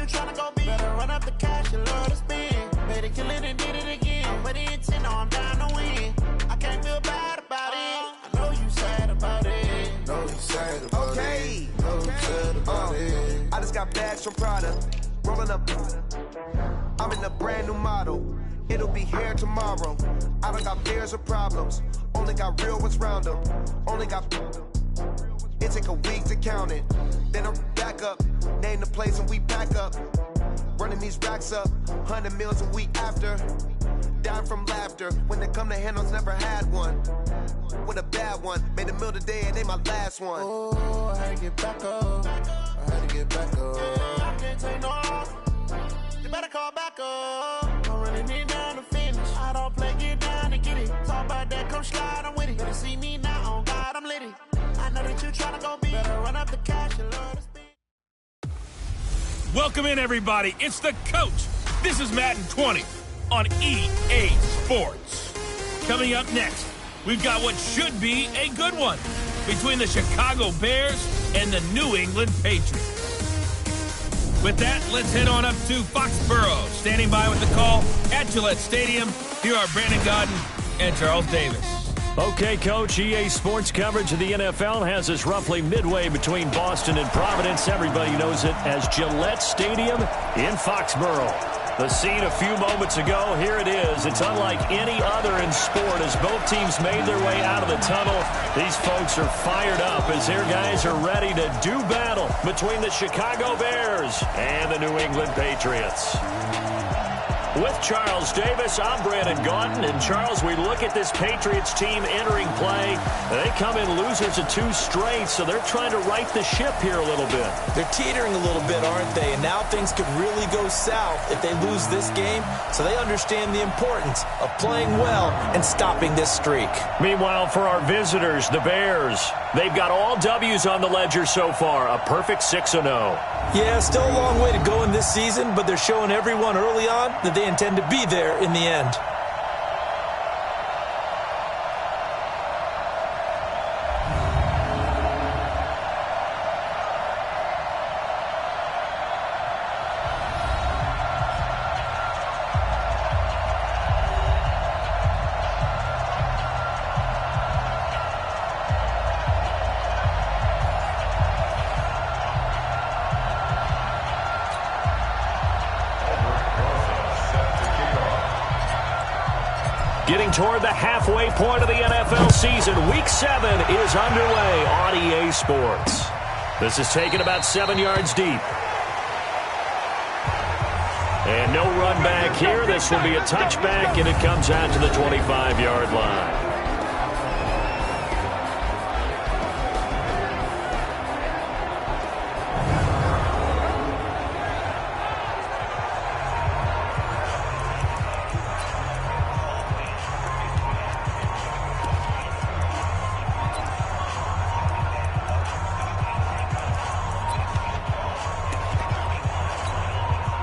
you tryna go be. Better run up the cash, you love to spend. Better kill it and did it again. I'm with the intent, no, I'm down to win. I can't feel bad about it. I know you sad about it. Know you sad about it. Know you sad about it. I just got bags from Prada. Rolling up. I'm in a brand new model. It'll be here tomorrow. I don't got fears or problems. Only got real ones round them. Only got. It take a week to count it. Then I'm back up. Name the place and we pack up. Running these racks up. 100 meals a week after. Down from laughter. When they come to handles, never had one. With a bad one. Made a meal today and ain't my last one. Oh, I had to get back up. I had to get back up. I can't take no off. You better call back up. I'm running it down to finish. I don't play, get down to get it. Talk about that, come slide, I'm with it. Better see me now, on God, I'm lit it. I know that you tryna go be. Better run up the cash, you love to spend. Welcome in, everybody. It's the coach. This is Madden 20 on EA Sports. Coming up next, we've got what should be a good one between the Chicago Bears and the New England Patriots. With that, let's head on up to Foxborough. Standing by with the call at Gillette Stadium, here are Brandon Godden and Charles Davis. Okay, Coach, EA Sports coverage of the NFL has us roughly midway between Boston and Providence. Everybody knows it as Gillette Stadium in Foxborough. The scene a few moments ago, here it is. It's unlike any other in sport as both teams made their way out of the tunnel. These folks are fired up as their guys are ready to do battle between the Chicago Bears and the New England Patriots. With Charles Davis, I'm Brandon Gaudin. And, Charles, we look at this Patriots team entering play. They come in losers of 2 straight, so they're trying to right the ship here a little bit. They're teetering a little bit, aren't they? And now things could really go south if they lose this game, so they understand the importance of playing well and stopping this streak. Meanwhile, for our visitors, the Bears, they've got all W's on the ledger so far, a perfect 6-0. Yeah, still a long way to go in this season, but they're showing everyone early on that they intend to be there in the end. Getting toward the halfway point of the NFL season, Week 7 is underway on EA Sports. This is taken about 7 yards deep. And no run back here. This will be a touchback, and it comes out to the 25-yard line.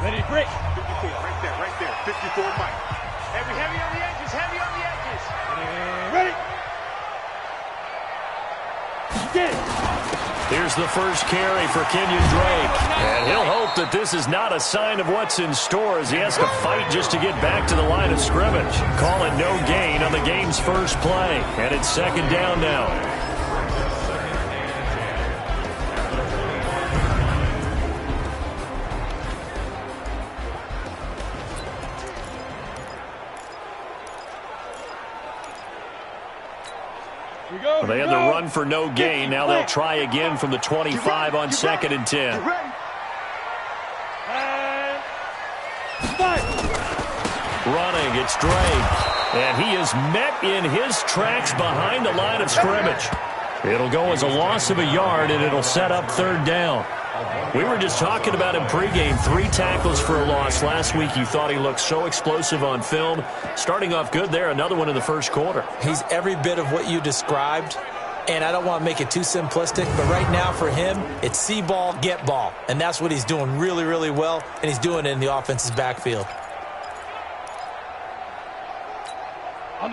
Ready to break. 54, right there. 54, Mike. Heavy on the edges, Ready. Here's the first carry for Kenyon Drake. And he'll hope that this is not a sign of what's in store as he has to fight just to get back to the line of scrimmage. Call it no gain on the game's first play. And it's 2nd down now. Well, they had the run for no gain. Now they'll try again from the 25 on 2nd and 10. Running, it's Drake. And he is met in his tracks behind the line of scrimmage. It'll go as a loss of a yard, and it'll set up 3rd down. We were just talking about him pregame. 3 tackles for a loss. Last week you thought he looked so explosive on film. Starting off good there. Another one in the first quarter. He's every bit of what you described, and I don't want to make it too simplistic, but right now for him, it's see ball, get ball. And that's what he's doing really, really well, and he's doing it in the offense's backfield.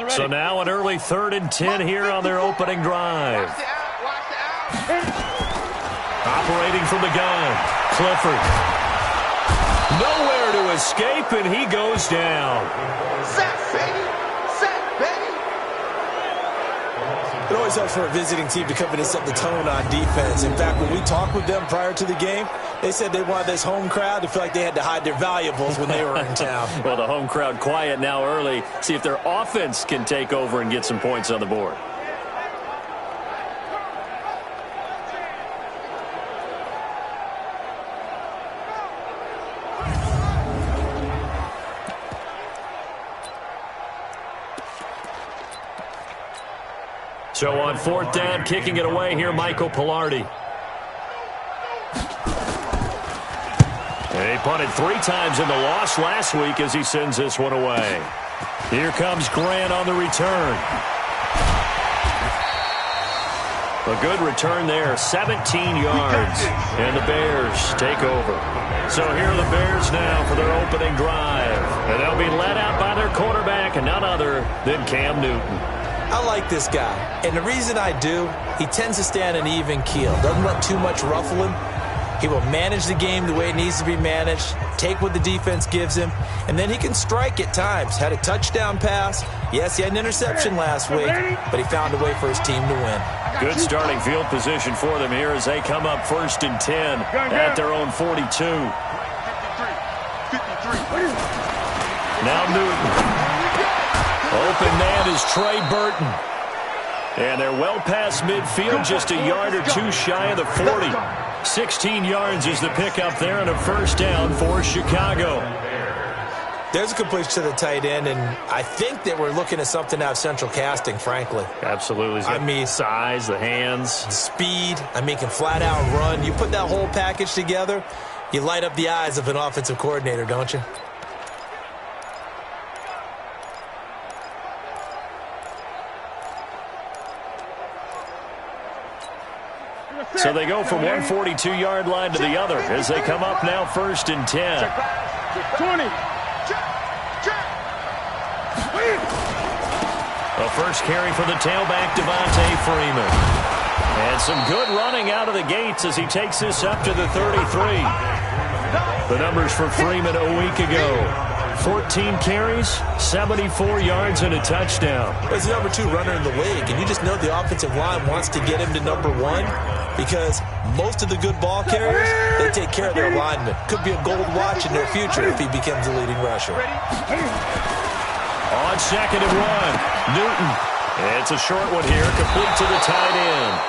So now an early 3rd and 10 here on their opening drive. Operating from the gun, Clifford. Nowhere to escape, and he goes down. Sack, baby! Sack, baby! It always helps for a visiting team to come in and set the tone on defense. In fact, when we talked with them prior to the game, they said they wanted this home crowd to feel like they had to hide their valuables when they were in town. Well, the home crowd quiet now early. See if their offense can take over and get some points on the board. So on 4th down, kicking it away here, Michael Pilardi. And he punted 3 times in the loss last week as he sends this one away. Here comes Grant on the return. A good return there, 17 yards. And the Bears take over. So here are the Bears now for their opening drive. And they'll be led out by their quarterback and none other than Cam Newton. I like this guy, and the reason I do, he tends to stay on an even keel. Doesn't let too much ruffle him. He will manage the game the way it needs to be managed, take what the defense gives him, and then he can strike at times. Had a touchdown pass. Yes, he had an interception last week, but he found a way for his team to win. Good starting field position for them here as they come up 1st and 10 at their own 42. 53. Now Newton. Open man is Trey Burton. And they're well past midfield, just a yard or 2 shy of the 40. 16 yards is the pickup there and a 1st down for Chicago. There's a completion to the tight end, and I think that we're looking at something out of central casting, frankly. Absolutely. I mean, size, the hands. Speed. I mean, can flat out run. You put that whole package together, you light up the eyes of an offensive coordinator, don't you? So they go from one 42-yard line to the other as they come up now 1st and 10. 20. A first carry for the tailback, Devontae Freeman. And some good running out of the gates as he takes this up to the 33. The numbers for Freeman a week ago. 14 carries, 74 yards, and a touchdown. He's the number 2 runner in the league, and you just know the offensive line wants to get him to number 1 because most of the good ball carriers, they take care of their linemen. Could be a gold watch in their future if he becomes the leading rusher. On 2nd and 1, Newton. It's a short one here, complete to the tight end.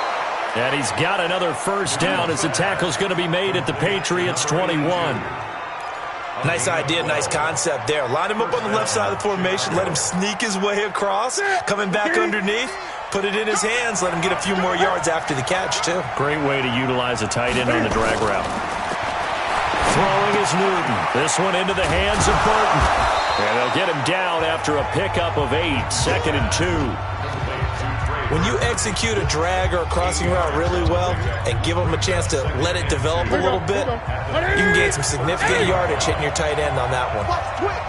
And he's got another 1st down as the tackle's going to be made at the Patriots' 21. Nice idea, nice concept there. Line him up on the left side of the formation, let him sneak his way across, coming back underneath, put it in his hands, let him get a few more yards after the catch, too. Great way to utilize a tight end on the drag route. Throwing is Newton. This one into the hands of Burton. And they'll get him down after a pickup of 8, 2nd and 2. When you execute a drag or a crossing route really well and give them a chance to let it develop a little bit, you can gain some significant yardage hitting your tight end on that one.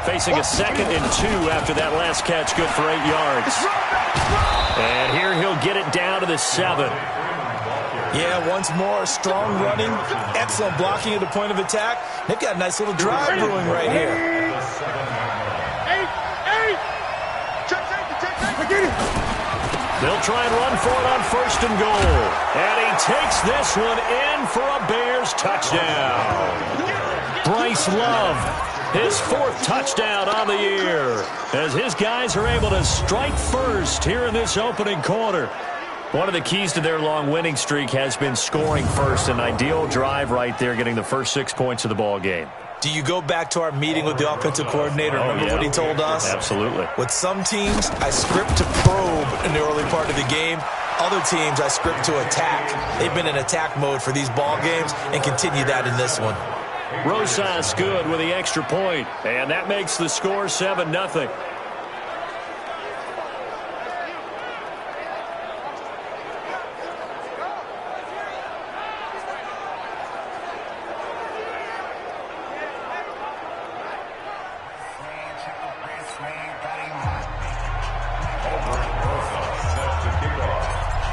Facing a 2nd and 2 after that last catch, good for 8 yards. And here he'll get it down to the 7. Yeah, once more, strong running, excellent blocking at the point of attack. They've got a nice little drive brewing right here. 8. Check safety. They'll try and run for it on 1st and goal. And he takes this one in for a Bears touchdown. Bryce Love, his 4th touchdown on the year, as his guys are able to strike first here in this opening quarter. One of the keys to their long winning streak has been scoring first. An ideal drive right there, getting the first 6 points of the ball game. Do you go back to our meeting with the offensive coordinator? Remember what he told us? Absolutely. With some teams, I script to probe in the early part of the game. Other teams, I script to attack. They've been in attack mode for these ball games and continue that in this one. Rosas good with the extra point, and that makes the score 7-0.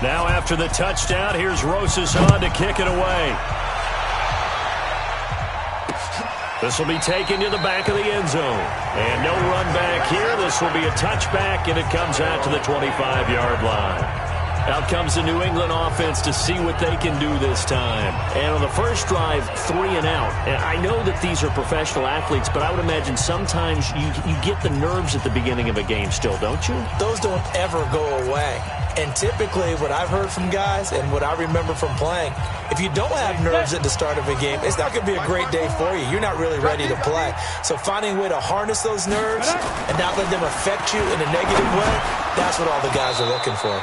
Now after the touchdown, here's Rosas on to kick it away. This will be taken to the back of the end zone. And no run back here. This will be a touchback, and it comes out to the 25-yard line. Out comes the New England offense to see what they can do this time. And on the first drive, 3 and out. And I know that these are professional athletes, but I would imagine sometimes you get the nerves at the beginning of a game still, don't you? Those don't ever go away. And typically what I've heard from guys and what I remember from playing, if you don't have nerves at the start of a game, it's not going to be a great day for you. You're not really ready to play. So finding a way to harness those nerves and not let them affect you in a negative way, that's what all the guys are looking for.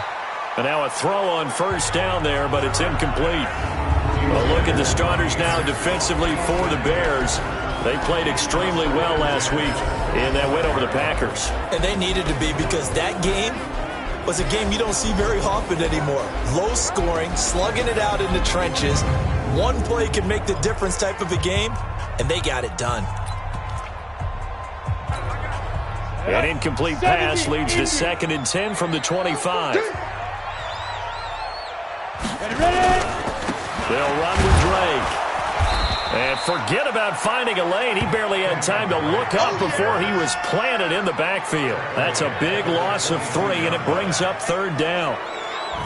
And now a throw on first down there, but it's incomplete. A look at the starters now defensively for the Bears. They played extremely well last week in that win over the Packers. And they needed to be, because that game was a game you don't see very often anymore. Low scoring, slugging it out in the trenches. One play can make the difference type of a game, and they got it done. An incomplete pass leads to 2nd and 10 from the 25. They'll run with Drake. And forget about finding a lane. He barely had time to look up before he was planted in the backfield. That's a big loss of 3, and it brings up 3rd down.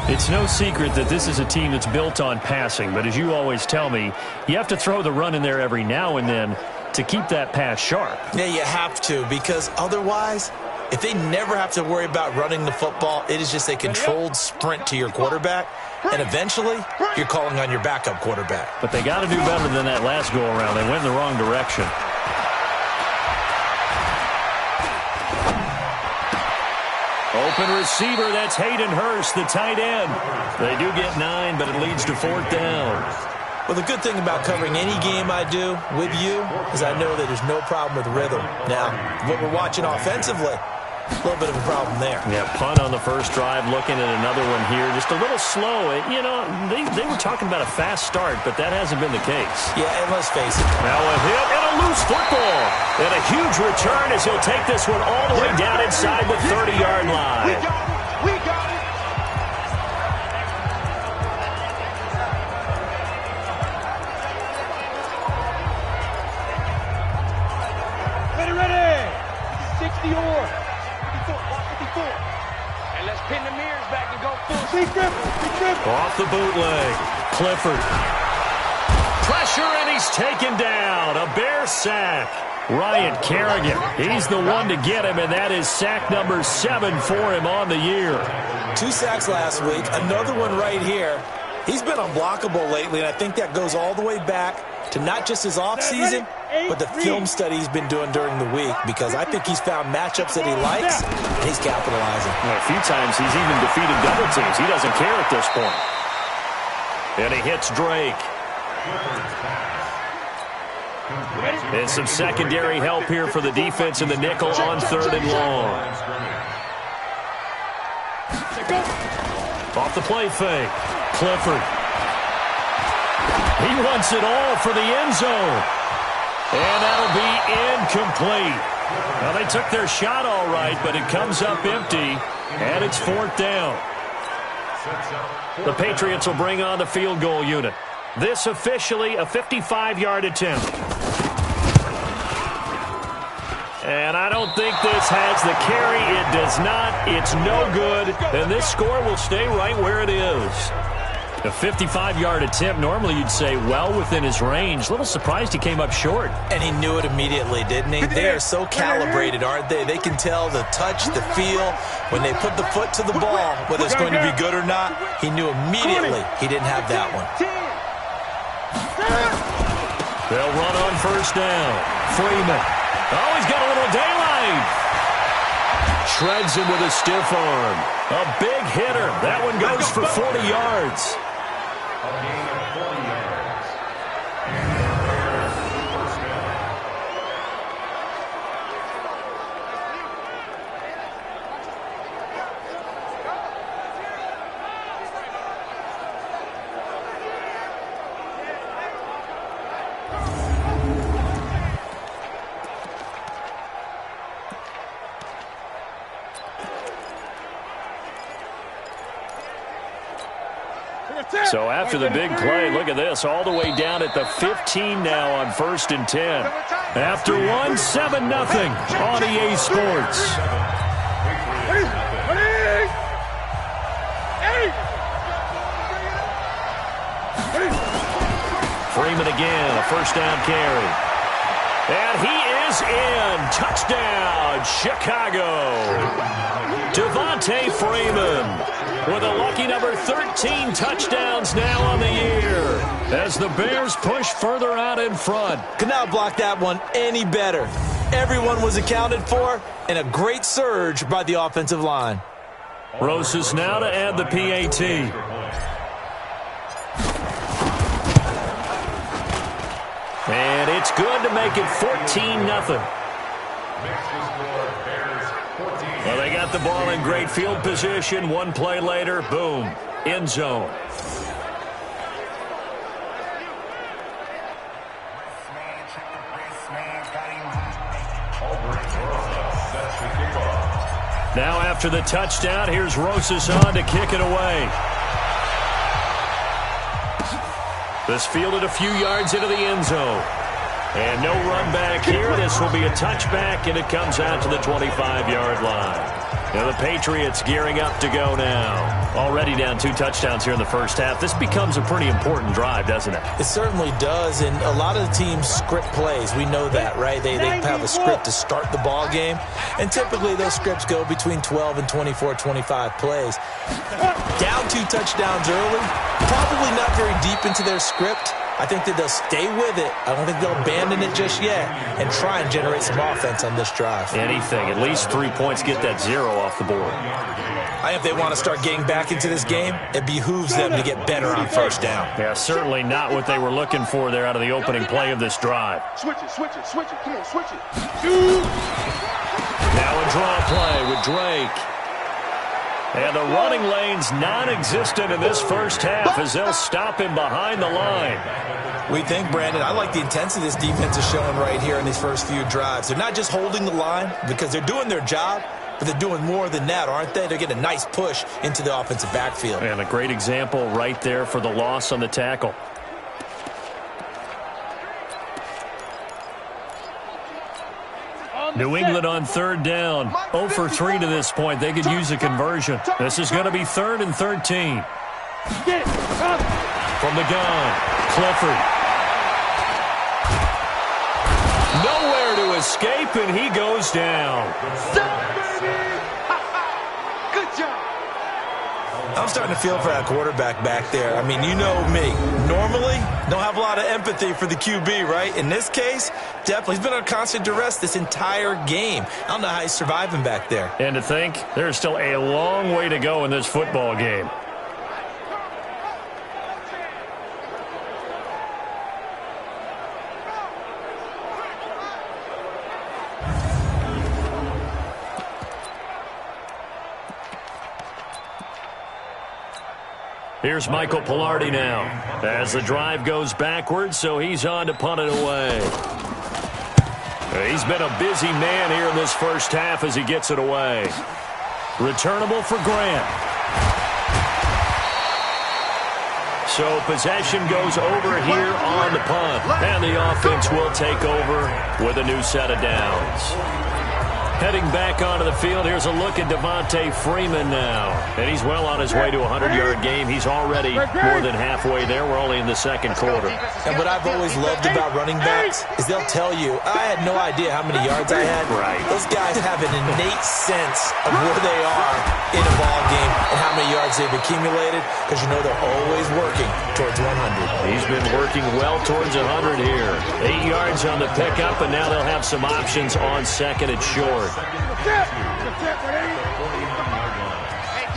It's no secret that this is a team that's built on passing, but as you always tell me, you have to throw the run in there every now and then to keep that pass sharp. Yeah, you have to, because otherwise, if they never have to worry about running the football, it is just a controlled sprint to your quarterback, and eventually, you're calling on your backup quarterback. But they got to do better than that last go-around. They went in the wrong direction. Open receiver, that's Hayden Hurst, the tight end. They do get 9, but it leads to 4th down. Well, the good thing about covering any game I do with you is I know that there's no problem with rhythm. Now, what we're watching offensively, a little bit of a problem there. Yeah, punt on the first drive, looking at another one here. Just a little slow. You know, they were talking about a fast start, but that hasn't been the case. Yeah, and let's face it. Now a hit and a loose football. And a huge return as he'll take this one all the way down inside the 30-yard line. We got it. Ready. 60 or. And let's pin the mirrors back and go full. Off the bootleg. Clifford. Pressure, and he's taken down. A Bear sack. Ryan Kerrigan. He's the one to get him, and that is sack number 7 for him on the year. 2 sacks last week. Another one right here. He's been unblockable lately, and I think that goes all the way back to not just his offseason, but the film study he's been doing during the week, because I think he's found matchups that he likes, and he's capitalizing. Well, a few times he's even defeated double teams. He doesn't care at this point. And he hits Drake. And some secondary help here for the defense in the nickel on 3rd and long. Off the play fake. Clifford. He wants it all for the end zone. And that'll be incomplete. Now, they took their shot all right, but it comes up empty, and it's 4th down. The Patriots will bring on the field goal unit. This officially a 55-yard attempt. And I don't think this has the carry. It does not. It's no good. And this score will stay right where it is. A 55-yard attempt, normally you'd say well within his range. A little surprised he came up short. And he knew it immediately, didn't he? They are so calibrated, aren't they? They can tell the touch, the feel. When they put the foot to the ball, whether it's going to be good or not, he knew immediately he didn't have that one. They'll run on first down. Freeman. Oh, he's got a little daylight. Shreds him with a stiff arm. A big hitter. That one goes for 40 yards. So after the big play, look at this, all the way down at the 15 now on 1st and 10. After one, 7-0 on EA Sports. Freeman again, a first down carry. And he is in. Touchdown, Chicago. Devontae Freeman with a lucky number 13 touchdowns now on the year as the Bears push further out in front. Could not block that one any better. Everyone was accounted for, and a great surge by the offensive line. Rosas now to add the PAT. And it's good to make it 14-0. Well, they got the ball in great field position. One play later, boom, end zone. Now after the touchdown, here's Rosas on to kick it away. This fielded a few yards into the end zone. And no run back here. This will be a touchback, and it comes out to the 25-yard line. Now the Patriots gearing up to go now. Already down 2 touchdowns here in the first half. This becomes a pretty important drive, doesn't it? It certainly does, and a lot of the teams script plays. We know that, right? They have a script to start the ball game, and typically those scripts go between 12 and 24, 25 plays. Down 2 touchdowns early, probably not very deep into their script. I think that they'll stay with it. I don't think they'll abandon it just yet and try and generate some offense on this drive. Anything. At least 3 points, get that 0 off the board. I think if they want to start getting back into this game, it behooves them to get better on first down. Yeah, certainly not what they were looking for there out of the opening play of this drive. Switch it, switch it, switch it. Come on, switch it. Now a draw play with Drake. And the running lane's non-existent in this first half as they'll stop him behind the line. We think, Brandon, I like the intensity this defense is showing right here in these first few drives. They're not just holding the line because they're doing their job, but they're doing more than that, aren't they? They're getting a nice push into the offensive backfield. And a great example right there for the loss on the tackle. New England on 3rd down. 0 for 3 to this point. They could use a conversion. This is going to be 3rd and 13. From the gun, Clifford. Nowhere to escape, and he goes down. Good job. I'm starting to feel for that quarterback back there. I mean, you know me. Normally, don't have a lot of empathy for the QB, right? In this case, definitely. He's been on constant duress this entire game. I don't know how he's surviving back there. And to think, there's still a long way to go in this football game. Here's Michael Pilardi now as the drive goes backwards, so he's on to punt it away. He's been a busy man here in this first half as he gets it away. Returnable for Grant. So possession goes over here on the punt, and the offense will take over with a new set of downs. Heading back onto the field, here's a look at Devontae Freeman now. And he's well on his way to a 100-yard game. He's already more than halfway there. We're only in the second quarter. And what I've always loved about running backs is they'll tell you, I had no idea how many yards I had. Right. Those guys have an innate sense of where they are in a ball game and how many yards they've accumulated, because you know they're always working towards 100. He's been working well towards 100 here. 8 yards on the pickup, and now they'll have some options on second and short. Hey,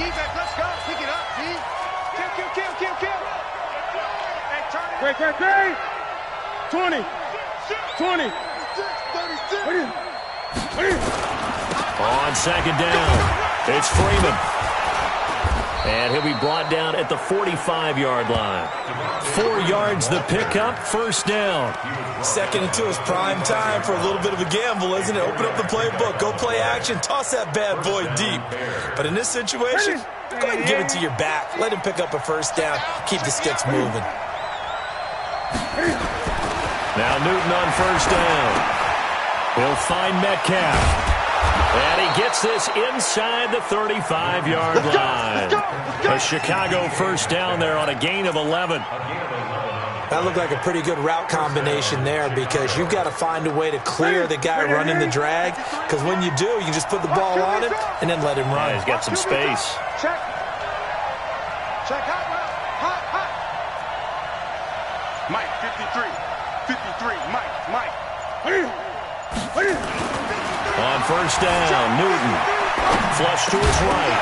defense, let's go. Pick it up, D. Kill. Hey, turn it. Great. 20. 36. On second down, it's Freeman. And he'll be brought down at the 45-yard line. 4 yards the pickup, first down. Second and 2 is prime time for a little bit of a gamble, isn't it? Open up the playbook, go play action, toss that bad boy deep. But in this situation, go ahead and give it to your back. Let him pick up a first down. Keep the sticks moving. Now Newton on first down. He'll find Metcalf. And he gets this inside the 35-yard line. A Chicago first down there on a gain of 11. That looked like a pretty good route combination there because you've got to find a way to clear the guy running the drag, because when you do, you just put the ball on him and then let him run. Yeah, he's got some space. Check. Check. Hot. Mike, 53. 53. Mike. On first down, Newton. Flush to his right.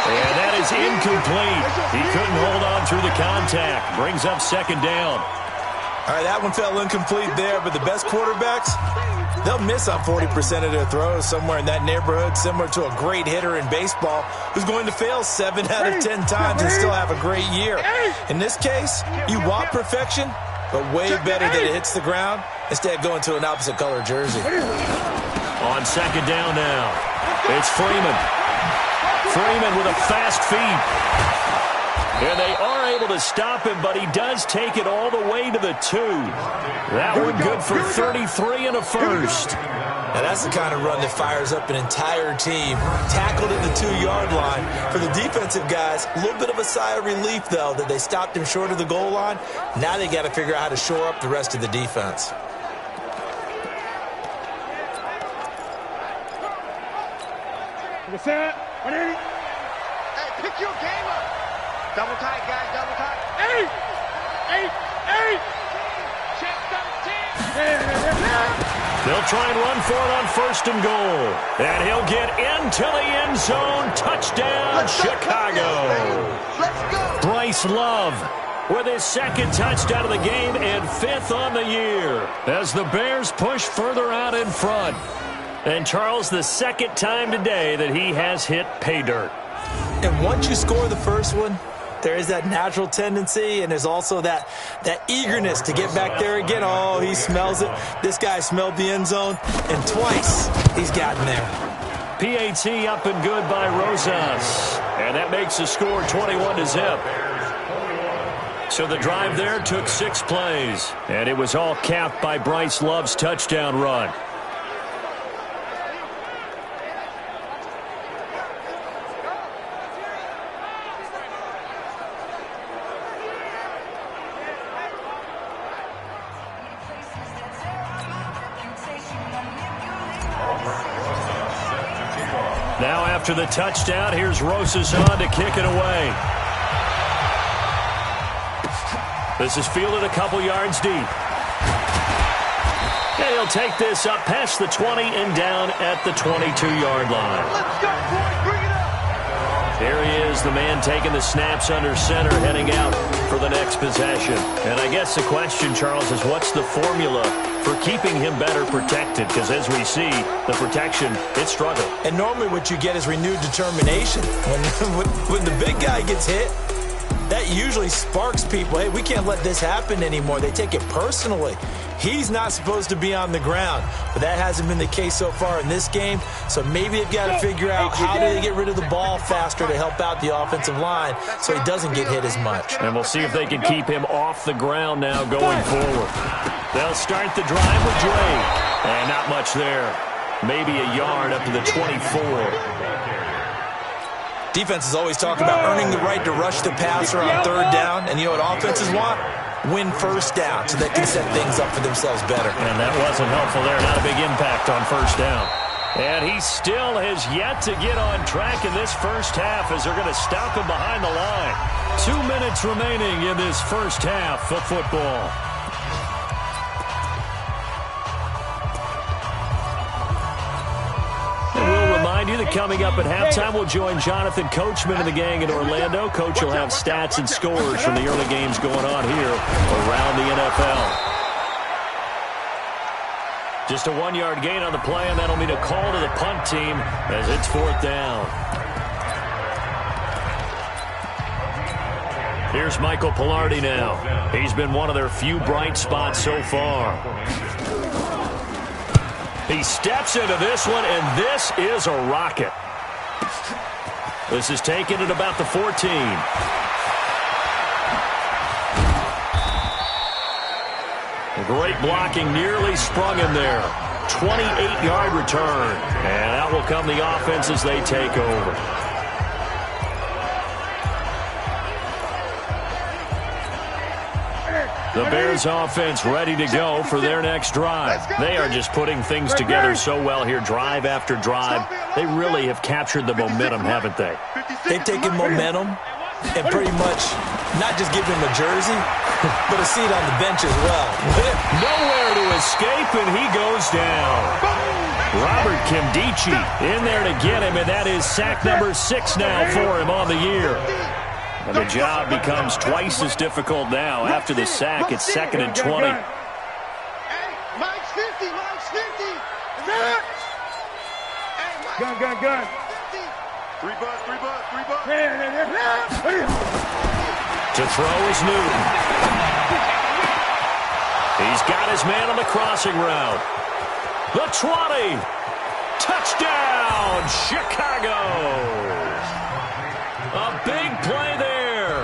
And that is incomplete. He couldn't hold on through the contact. Brings up second down. All right, that one fell incomplete there, but the best quarterbacks, they'll miss on 40% of their throws, somewhere in that neighborhood, similar to a great hitter in baseball who's going to fail 7 out of 10 times and still have a great year. In this case, you want perfection, but way better that it hits the ground instead going to an opposite color jersey. On second down now, it's Freeman. Freeman with a fast feet. And they are able to stop him, but he does take it all the way to the 2. That one good for 33 and a first. Now that's the kind of run that fires up an entire team. Tackled at the 2-yard line. For the defensive guys, a little bit of a sigh of relief, though, that they stopped him short of the goal line. Now they got to figure out how to shore up the rest of the defense. Set. 180. Hey, pick your game up. Double tight, guys. Double tight. 8. Check 13. They'll try and run for it on first and goal. And he'll get into the end zone. Touchdown, Chicago. Let's go. Bryce Love with his second touchdown of the game and 5th on the year as the Bears push further out in front. And Charles, the second time today that he has hit pay dirt. And once you score the first one, there is that natural tendency, and there's also that eagerness to get back there again. Oh, he smells it. This guy smelled the end zone, and twice he's gotten there. PAT up and good by Rosas. And that makes the score 21-0. So the drive there took 6 plays, and it was all capped by Bryce Love's touchdown run. Now after the touchdown, here's Rosas on to kick it away. This is fielded a couple yards deep. And he'll take this up past the 20 and down at the 22-yard line. Let's go, boys. Bring it up. Here he is, the man taking the snaps under center, heading out for the next possession. And I guess the question, Charles, is what's the formula for keeping him better protected? Because as we see, the protection, it struggled. And normally what you get is renewed determination. When the big guy gets hit, that usually sparks people. Hey, we can't let this happen anymore. They take it personally. He's not supposed to be on the ground, but that hasn't been the case so far in this game. So maybe they've got to figure out how do they get rid of the ball faster to help out the offensive line so he doesn't get hit as much. And we'll see if they can keep him off the ground now going forward. They'll start the drive with Drake. And not much there. Maybe a yard up to the 24. Defense is always talking about earning the right to rush the passer on third down. And you know what offenses want? Win first down so they can set things up for themselves better. And that wasn't helpful there. Not a big impact on first down. And he still has yet to get on track in this first half as they're going to stop him behind the line. 2 minutes remaining in this first half of football. You that coming up at halftime, we'll join Jonathan Coachman and the gang in Orlando. Coach will have stats and scores from the early games going on here around the NFL. Just a 1-yard gain on the play, and that'll mean a call to the punt team as it's 4th down. Here's Michael Pilardi now. He's been one of their few bright spots so far. He steps into this one, and this is a rocket. This is taken at about the 14. Great blocking, nearly sprung him there. 28-yard return. And out will come the offense as they take over. The Bears offense ready to go for their next drive. They are just putting things together so well here, drive after drive. They really have captured the momentum, haven't they? They've taken momentum and pretty much not just given him a jersey, but a seat on the bench as well. Nowhere to escape, and he goes down. Robert Kimdichie in there to get him, and that is sack number 6 now for him on the year. And the job becomes twice as difficult now. After the sack, it's 2nd and 20. Hey, Mike's 50, Mike's 50. Gun. 3 bucks. To throw is Newton. He's got his man on the crossing route. The 20. Touchdown, Chicago. A big play there.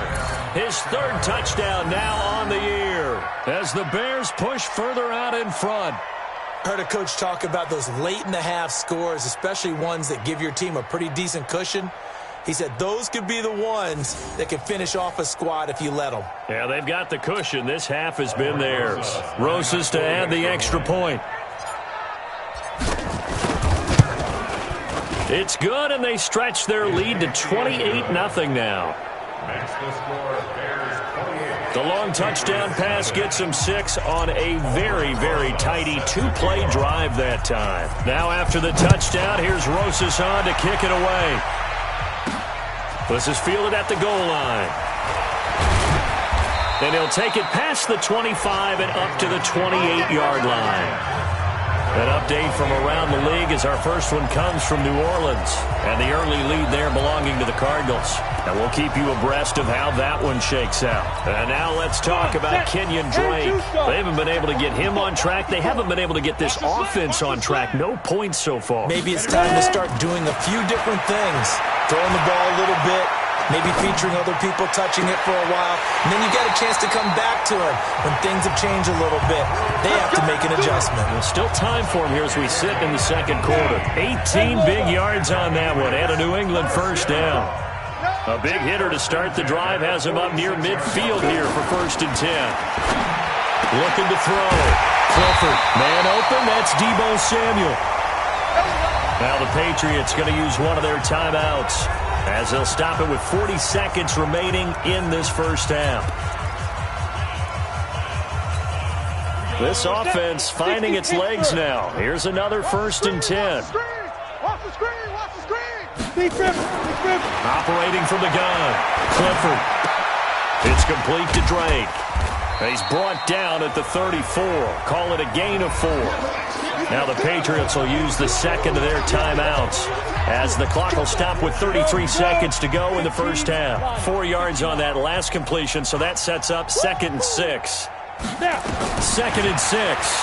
His 3rd touchdown now on the year as the Bears push further out in front. Heard a coach talk about those late-in-the-half scores, especially ones that give your team a pretty decent cushion. He said those could be the ones that can finish off a squad if you let them. Yeah, they've got the cushion. This half has been theirs. Rosas to add the extra point. It's good, and they stretch their lead to 28-0 now. The long touchdown pass gets them 6 on a very, very tidy 2-play drive that time. Now after the touchdown, here's Rosas on to kick it away. This is fielded at the goal line. And he'll take it past the 25 and up to the 28-yard line. An update from around the league as our first one comes from New Orleans. And the early lead there belonging to the Cardinals. And we'll keep you abreast of how that one shakes out. And now let's talk about Kenyon Drake. They haven't been able to get him on track. They haven't been able to get this offense on track. No points so far. Maybe it's time to start doing a few different things. Throwing the ball a little bit. Maybe featuring other people touching it for a while. And then you get a chance to come back to it when things have changed a little bit. They have to make an adjustment. There's still time for him here as we sit in the second quarter. 18 big yards on that one and a New England first down. A big hitter to start the drive has him up near midfield here for 1st and 10. Looking to throw. Clifford, man open. That's Deebo Samuel. Now the Patriots going to use one of their timeouts, as they'll stop it with 40 seconds remaining in this first half. This offense finding its legs now. Here's another 1st and 10. Watch the screen. Operating from the gun. Clifford. It's complete to Drake. He's brought down at the 34. Call it a gain of 4. Now the Patriots will use the second of their timeouts as the clock will stop with 33 seconds to go in the first half. 4 yards on that last completion, so that sets up 2nd and 6. 2nd and 6.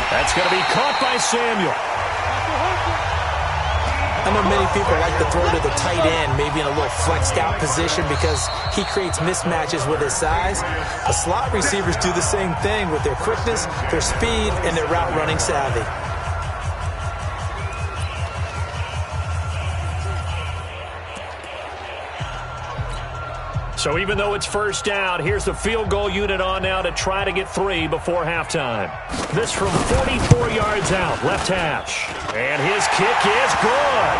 That's going to be caught by Samuel. I know many people like to throw to the tight end, maybe in a little flexed out position because he creates mismatches with his size. The slot receivers do the same thing with their quickness, their speed, and their route running savvy. So even though it's first down, here's the field goal unit on now to try to get 3 before halftime. This from 44 yards out, left hash. And his kick is good.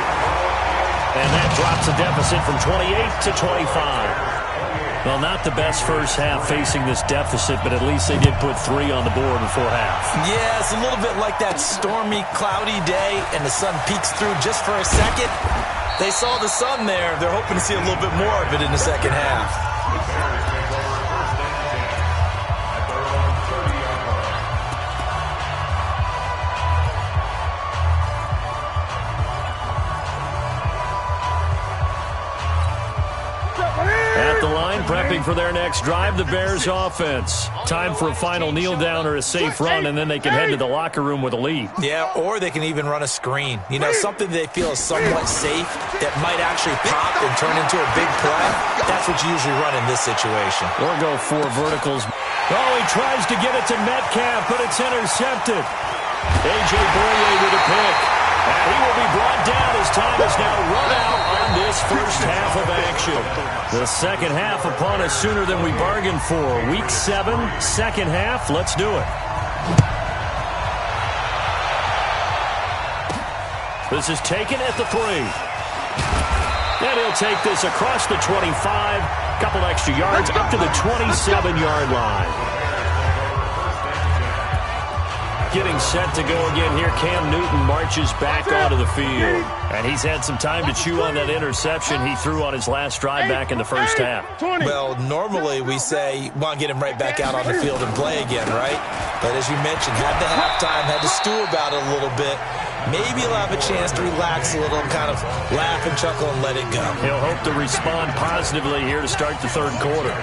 And that drops the deficit from 28 to 25. Well, not the best first half facing this deficit, but at least they did put 3 on the board before half. Yeah, it's a little bit like that stormy, cloudy day, and the sun peeks through just for a second. They saw the sun there. They're hoping to see a little bit more of it in the second half. prepping for their next drive, the Bears offense. Time for a final kneel down or a safe run, and then they can head to the locker room with a lead. Yeah, or they can even run a screen. You know, something they feel is somewhat safe that might actually pop and turn into a big play. That's what you usually run in this situation. Or go 4 verticals. Oh, he tries to get it to Metcalf, but it's intercepted. A.J. Boye with a pick. And he will be brought down as time is now run out on this first half of action. The second half upon us sooner than we bargained for. Week 7, second half. Let's do it. This is taken at the 3. And he'll take this across the 25. Couple extra yards up to the 27-yard line. Getting set to go again here. Cam Newton marches back onto the field. And he's had some time to chew on that interception he threw on his last drive back in the first half. Well, normally we say, want to get him right back out on the field and play again, right? But as you mentioned, had the halftime, had to stew about it a little bit. Maybe he'll have a chance to relax a little and kind of laugh and chuckle and let it go. He'll hope to respond positively here to start the third quarter.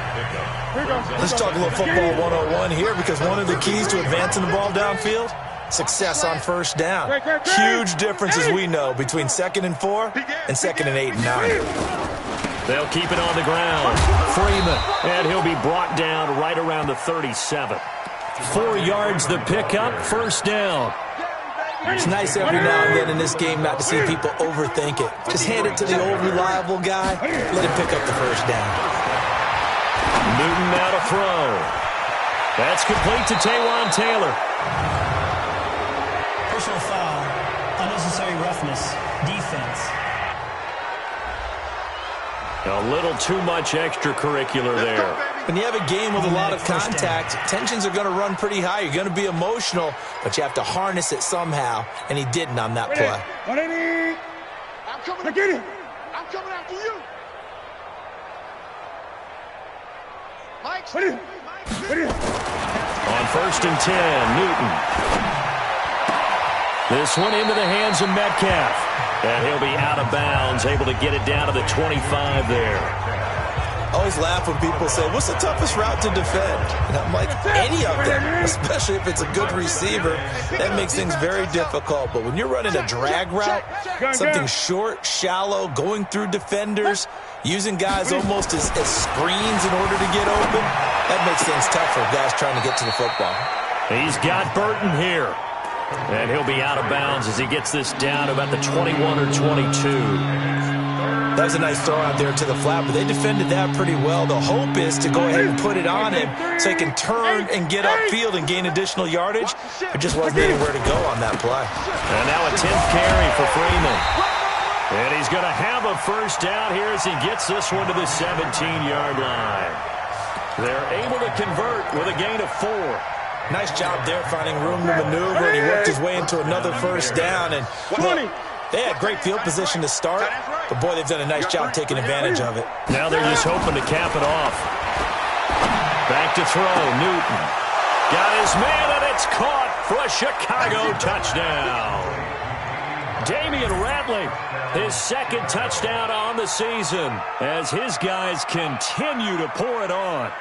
Let's talk a little football 101 here, because one of the keys to advancing the ball downfield, success on first down. Huge difference, as we know, between 2nd and 4 and 2nd and 8 and 9. They'll keep it on the ground. Freeman, and he'll be brought down right around the 37. 4 yards the pickup, first down. It's nice every now and then in this game not to see people overthink it. Just hand it to the old reliable guy, let him pick up the first down. Newton now to throw. That's complete to Taywan Taylor. Personal foul, unnecessary roughness, defense. A little too much extracurricular there. When you have a game with a lot of contact, tensions are going to run pretty high. You're going to be emotional, but you have to harness it somehow, and he didn't on that play. I'm coming to get him. I'm coming after you. Mike, on 1st and 10, Newton. This one into the hands of Metcalf. And he'll be out of bounds, able to get it down to the 25 there. I always laugh when people say, what's the toughest route to defend? And I'm like, any of them, especially if it's a good receiver. That makes things very difficult. But when you're running a drag route, something short, shallow, going through defenders, using guys almost as screens in order to get open, that makes things tough for guys trying to get to the football. He's got Burton here. And he'll be out of bounds as he gets this down to about the 21 or 22. That was a nice throw out there to the flat, but they defended that pretty well. The hope is to go ahead and put it on him so he can turn and get upfield and gain additional yardage. There just wasn't anywhere to go on that play. And now a 10th carry for Freeman. And he's going to have a first down here as he gets this one to the 17-yard line. They're able to convert with a gain of 4. Nice job there finding room to maneuver, and he worked his way into another first down. And look, they had great field position to start, but boy, they've done a nice job taking advantage of it. Now they're just hoping to cap it off. Back to throw, Newton. Got his man, and it's caught for a Chicago touchdown. Damian Ratley, his 2nd touchdown on the season, as his guys continue to pour it on.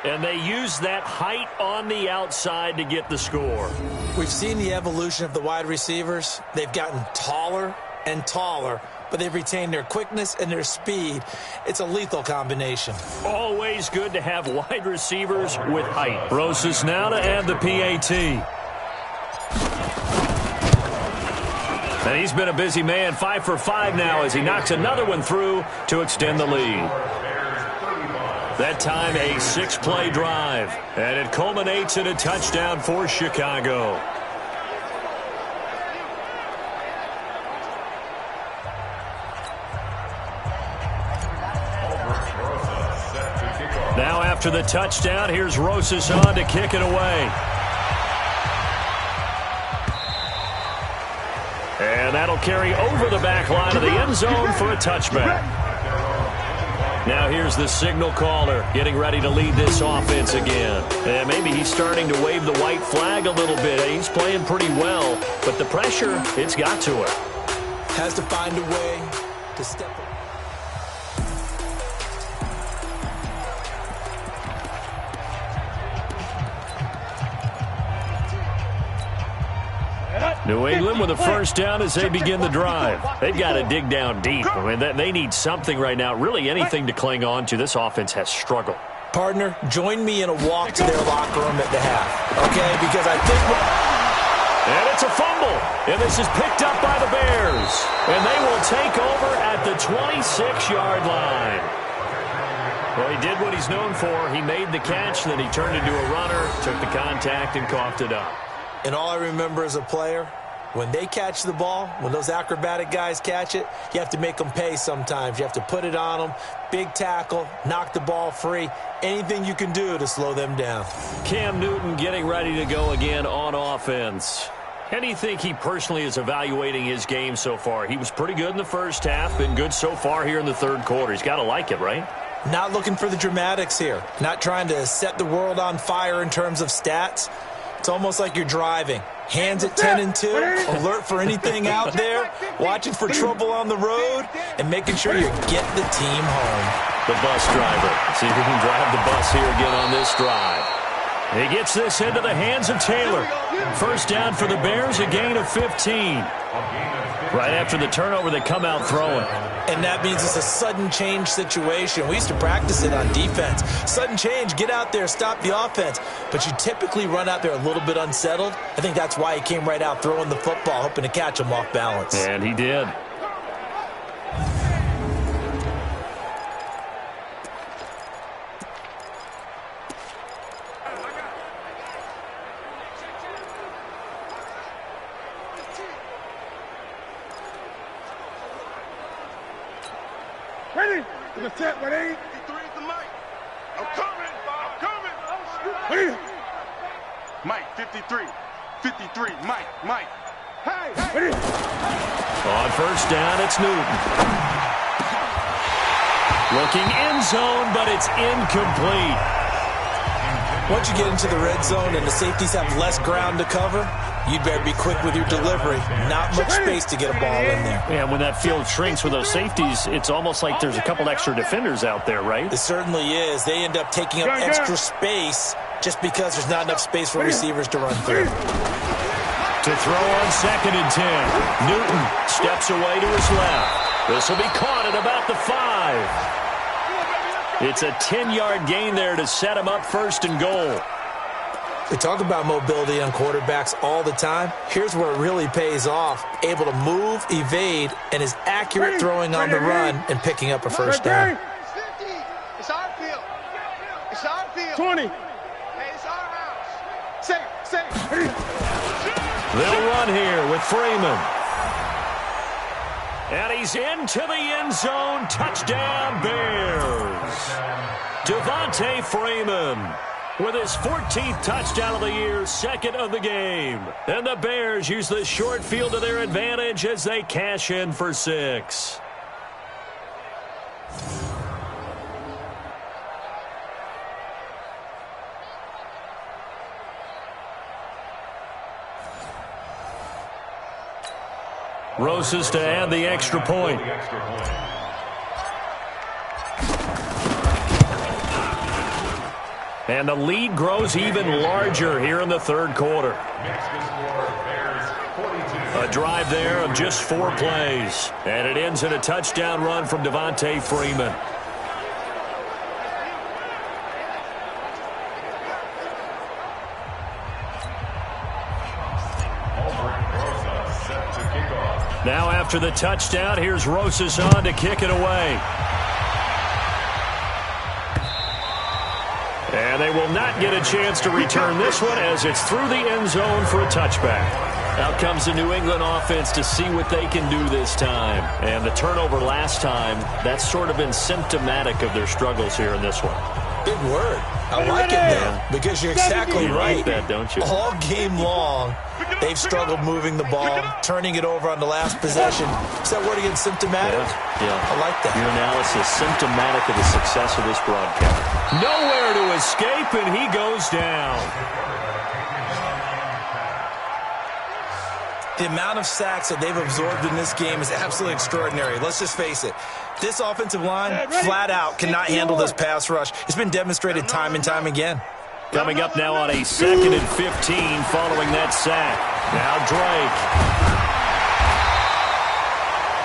And they use that height on the outside to get the score. We've seen the evolution of the wide receivers. They've gotten taller and taller, but they've retained their quickness and their speed. It's a lethal combination. Always good to have wide receivers with height. Rosas now to add the PAT. And he's been a busy man, 5 for 5 now as he knocks another one through to extend the lead. That time a 6-play drive, and it culminates in a touchdown for Chicago. Now after the touchdown, here's Rosas on to kick it away. And that'll carry over the back line of the end zone for a touchback. Now here's the signal caller getting ready to lead this offense again. And maybe he's starting to wave the white flag a little bit. He's playing pretty well, but the pressure, it's got to it. Has to find a way to step up. New England with a first down as they begin the drive. They've got to dig down deep. I mean, they need something right now, really anything to cling on to. This offense has struggled. Partner, join me in a walk to their locker room at the half, okay? Because I think and it's a fumble, and this is picked up by the Bears. And they will take over at the 26-yard line. Well, he did what he's known for. He made the catch, then he turned into a runner, took the contact, and coughed it up. And all I remember as a player, when they catch the ball, when those acrobatic guys catch it, you have to make them pay sometimes. You have to put it on them, big tackle, knock the ball free, anything you can do to slow them down. Cam Newton getting ready to go again on offense. How do you think he personally is evaluating his game so far? He was pretty good in the first half, been good so far here in the third quarter. He's got to like it, right? Not looking for the dramatics here. Not trying to set the world on fire in terms of stats. It's almost like you're driving. Hands at 10 and 2, alert for anything out there, watching for trouble on the road, and making sure you get the team home. The bus driver. See if he can drive the bus here again on this drive. He gets this into the hands of Taylor. First down for the Bears, a gain of 15. Right after the turnover, they come out throwing. And that means it's a sudden change situation. We used to practice it on defense. Sudden change, get out there, stop the offense. But you typically run out there a little bit unsettled. I think that's why he came right out throwing the football, hoping to catch him off balance. And he did. Ready? To the set, ready? 53 is the mic. I'm coming. Ready? Mike, 53. 53. Mike. Hey, ready? On first down, it's Newton. Looking end zone, but it's incomplete. Once you get into the red zone and the safeties have less ground to cover, you'd better be quick with your delivery. Not much space to get a ball in there. Yeah, when that field shrinks with those safeties, it's almost like there's a couple extra defenders out there, right? It certainly is. They end up taking up extra space just because there's not enough space for receivers to run through. To throw on 2nd and 10. Newton steps away to his left. This will be caught at about the 5. It's a 10-yard gain there to set him up 1st and goal. We talk about mobility on quarterbacks all the time. Here's where it really pays off. Able to move, evade, and is accurate throwing on the run and picking up a first down. It's our field. It's our field. 20. Hey, it's our house. Say. They'll run here with Freeman. And he's into the end zone. Touchdown, Bears. Devontae Freeman with his 14th touchdown of the year, 2nd of the game. And the Bears use the short field to their advantage as they cash in for 6. Rosas to add the extra point. And the lead grows even larger here in the third quarter. A drive there of just 4 plays. And it ends in a touchdown run from Devontae Freeman. Now after the touchdown, here's Rosas on to kick it away. And they will not get a chance to return this one as it's through the end zone for a touchback. Out comes the New England offense to see what they can do this time. And the turnover last time, that's sort of been symptomatic of their struggles here in this one. Big word. I like it, man, because you're exactly right. Like that, don't you? All game long, they've struggled moving the ball, turning it over on the last possession. Is that word again, symptomatic? Yeah. I like that. Your analysis, symptomatic of the success of this broadcast. Nowhere to escape, and he goes down. The amount of sacks that they've absorbed in this game is absolutely extraordinary. Let's just face it. This offensive line, flat out, cannot handle this pass rush. It's been demonstrated time and time again. Coming up now on a 2nd and 15 following that sack. Now Drake.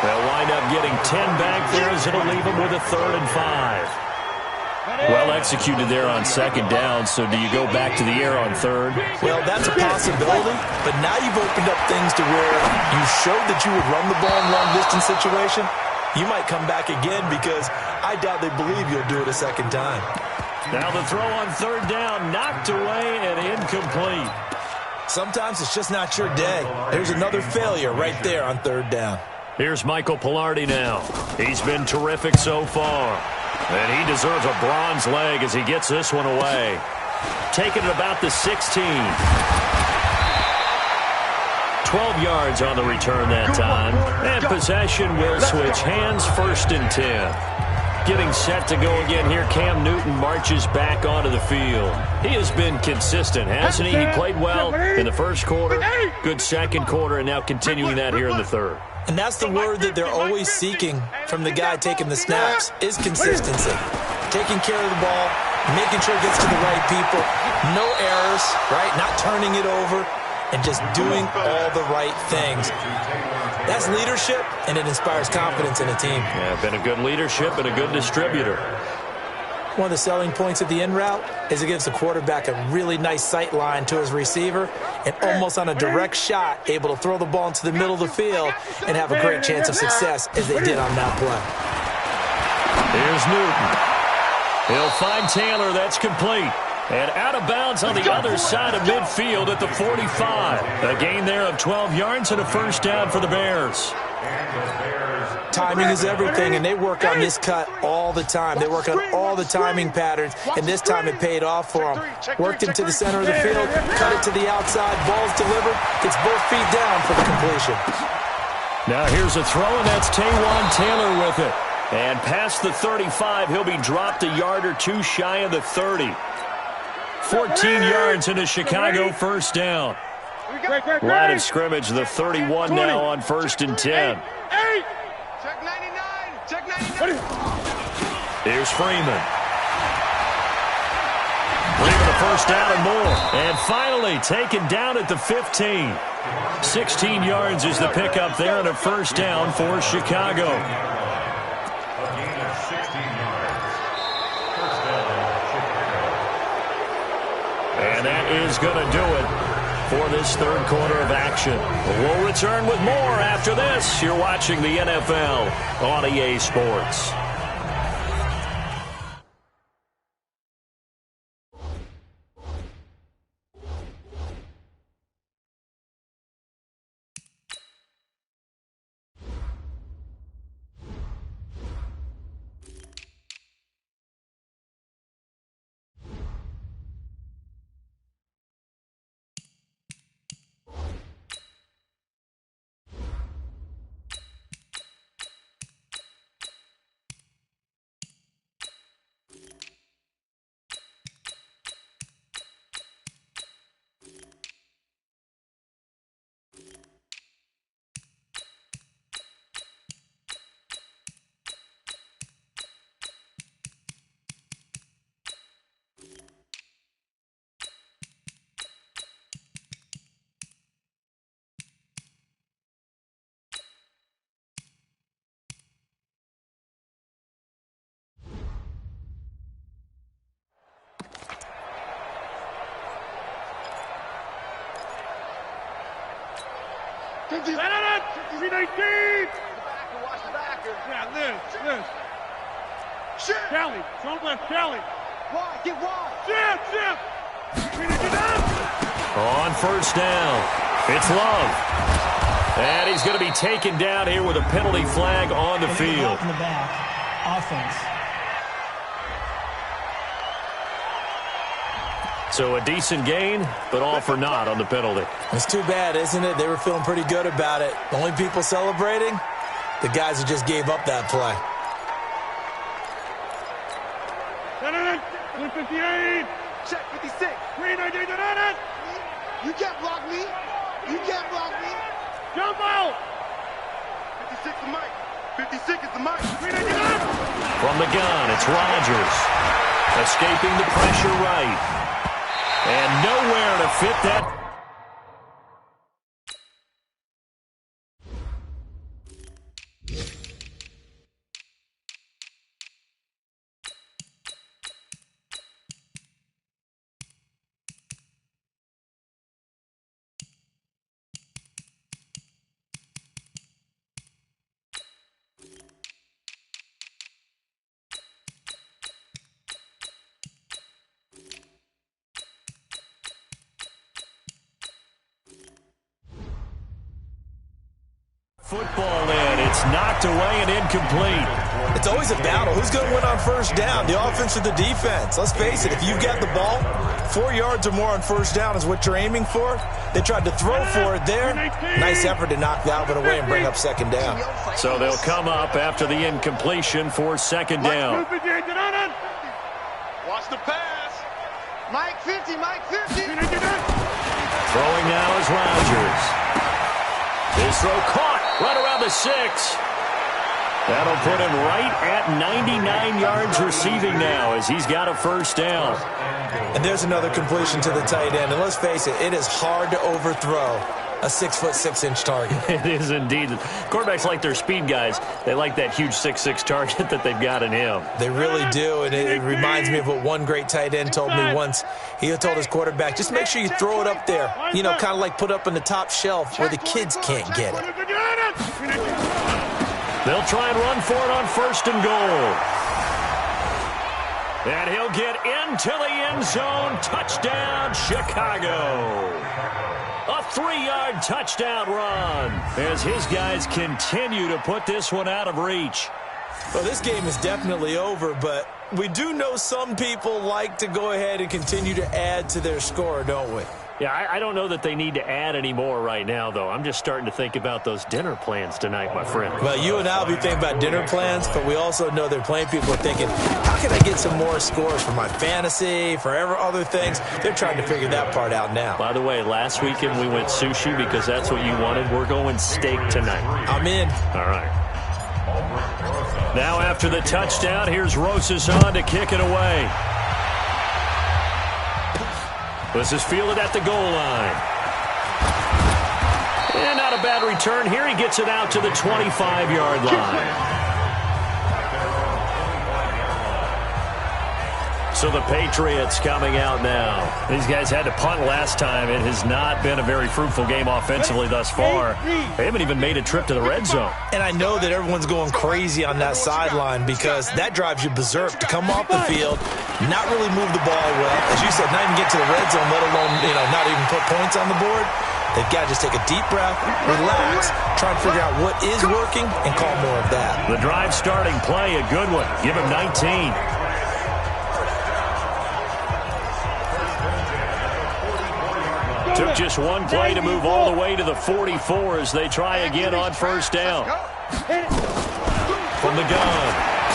They'll wind up getting 10 back there as it'll leave them with a 3rd and 5. Well executed there on 2nd down, so do you go back to the air on 3rd? Well, that's a possibility, but now you've opened up things to where you showed that you would run the ball in long-distance situation. You might come back again because I doubt they believe you'll do it a 2nd time. Now the throw on 3rd down, knocked away and incomplete. Sometimes it's just not your day. There's another failure right there on 3rd down. Here's Michael Pilardi now. He's been terrific so far. And he deserves a bronze leg as he gets this one away. Taking it about the 16. 12 yards on the return that time. And possession will switch hands, 1st and 10. Getting set to go again here, Cam Newton marches back onto the field. He has been consistent, hasn't he? He played well in the 1st quarter, good 2nd quarter, and now continuing that here in the 3rd. And that's the word that they're always seeking from the guy taking the snaps, is consistency. Taking care of the ball, making sure it gets to the right people, no errors, right? Not turning it over, and just doing all the right things. That's leadership, and it inspires confidence in a team. Yeah, been a good leadership and a good distributor. One of the selling points of the in route is it gives the quarterback a really nice sight line to his receiver and almost on a direct shot able to throw the ball into the middle of the field and have a great chance of success as they did on that play. Here's Newton. He'll find Taylor. That's complete. And out of bounds on the other side of midfield at the 45. A gain there of 12 yards and a 1st down for the Bears. Timing is everything, and they work on this cut all the time. They work on all the timing patterns, and this time it paid off for them. Worked into the center of the field, cut it to the outside, ball's delivered, gets both feet down for the completion. Now here's a throw, and that's Taywan Taylor with it. And past the 35, he'll be dropped a yard or two shy of the 30. 14 yards into Chicago, 1st down. Line of scrimmage, the 31 now on 1st and 10. Check 99. Check 99. Here's Freeman. Freeman a 1st down and more. And finally taken down at the 15. 16 yards is the pickup there and a 1st down for Chicago. And that is going to do it for this 3rd quarter of action. We'll return with more after this. You're watching the NFL on EA Sports. Kelly, front left, Kelly. Wide, get wide. Chip. On 1st down, it's Love. And he's going to be taken down here with a penalty flag on the field. In the back, offense. So a decent gain, but all for naught on the penalty. It's too bad, isn't it? They were feeling pretty good about it. The only people celebrating, the guys who just gave up that play. 58. Check 56. Green ID. You can't block me. You can't block me. Jump out. 56 is Mike. 56 is the Mike. Green ID. From the gun, it's Rodgers. Escaping the pressure right. And nowhere to fit that football in. It's knocked away and incomplete. It's always a battle. Who's going to win on first down, the offense or the defense? Let's face it, if you've got the ball, 4 yards or more on first down is what you're aiming for. They tried to throw for it there. Nice effort to knock that one away and bring up second down. So they'll come up after the incompletion for second down. Watch the pass. Mike 50, Mike 50. Throwing now is Rodgers. His throw caught right around the 6. That'll put him right at 99 yards receiving now as he's got a first down. And there's another completion to the tight end. And let's face it, it is hard to overthrow a 6'6" target. It is indeed. Quarterbacks like their speed guys. They like that huge 6'6" target that they've got in him. They really do, and it reminds me of what one great tight end told me once. He told his quarterback, just make sure you throw it up there. You know, kind of like put up on the top shelf where the kids can't get it. They'll try and run for it on first and goal. And he'll get into the end zone. Touchdown, Chicago. A 3-yard touchdown run as his guys continue to put this one out of reach. Well, this game is definitely over, but we do know some people like to go ahead and continue to add to their score, don't we? Yeah, I don't know that they need to add any more right now, though. I'm just starting to think about those dinner plans tonight, my friend. Well, you and I will be thinking about dinner plans, but we also know there are plenty of people are thinking, how can I get some more scores for my fantasy, for other things? They're trying to figure that part out now. By the way, last weekend we went sushi because that's what you wanted. We're going steak tonight. I'm in. All right. Now after the touchdown, here's Rosas on to kick it away. This is fielded at the goal line. And not a bad return here. He gets it out to the 25-yard line. So the Patriots coming out now. These guys had to punt last time. It has not been a very fruitful game offensively thus far. They haven't even made a trip to the red zone. And I know that everyone's going crazy on that sideline because that drives you berserk to come off the field, not really move the ball well. As you said, not even get to the red zone, let alone, not even put points on the board. They've got to just take a deep breath, relax, try and figure out what is working, and call more of that. The drive starting play, a good one. Give him 19. Took just one play to move all the way to the 44 as they try again on first down. From the gun,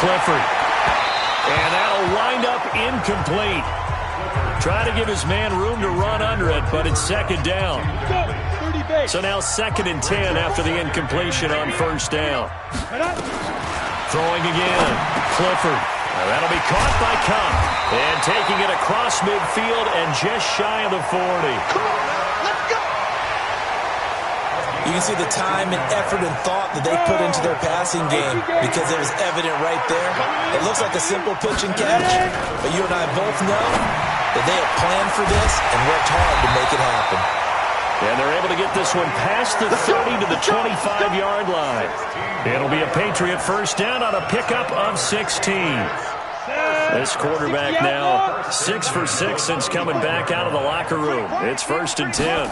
Clifford. And that'll wind up incomplete. Try to give his man room to run under it, but it's second down. So now 2nd and 10 after the incompletion on first down. Throwing again, Clifford. That'll be caught by Cup. And taking it across midfield and just shy of the 40. You can see the time and effort and thought that they put into their passing game because it was evident right there. It looks like a simple pitch and catch, but you and I both know that they have planned for this and worked hard to make it happen. And they're able to get this one past the 30 to the 25-yard line. It'll be a Patriot first down on a pickup of 16. This quarterback now 6 for 6 since coming back out of the locker room. It's 1st and 10.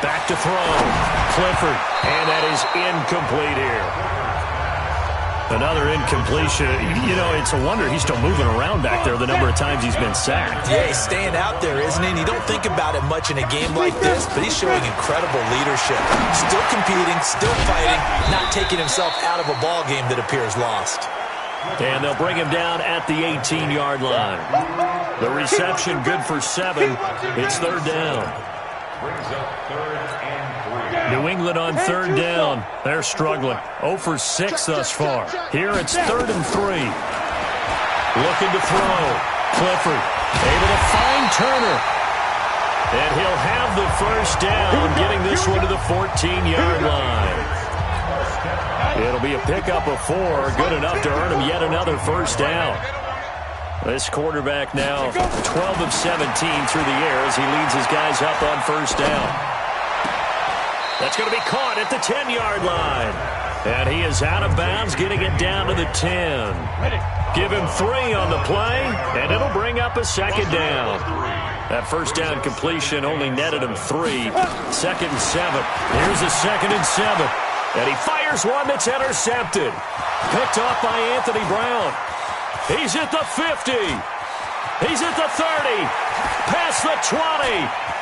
Back to throw. Clifford. And that is incomplete here. Another incompletion. It's a wonder he's still moving around back there the number of times he's been sacked. Yeah, he's staying out there, isn't he? And you don't think about it much in a game like this, but he's showing incredible leadership. Still competing, still fighting, not taking himself out of a ball game that appears lost. And they'll bring him down at the 18-yard line. The reception good for 7. It's 3rd down. New England on 3rd down. They're struggling. 0 for 6 thus far. Here it's 3rd and 3. Looking to throw. Clifford able to find Turner. And he'll have the first down, getting this one to the 14-yard line. It'll be a pickup of 4, good enough to earn him yet another first down. This quarterback now 12 of 17 through the air as he leads his guys up on first down. That's going to be caught at the 10-yard line. And he is out of bounds, getting it down to the 10. Give him 3 on the play, and it'll bring up a second down. That first down completion only netted him 3. 2nd and 7. Here's a 2nd and 7. And he fires one that's intercepted. Picked off by Anthony Brown. He's at the 50. He's at the 30. Past the 20.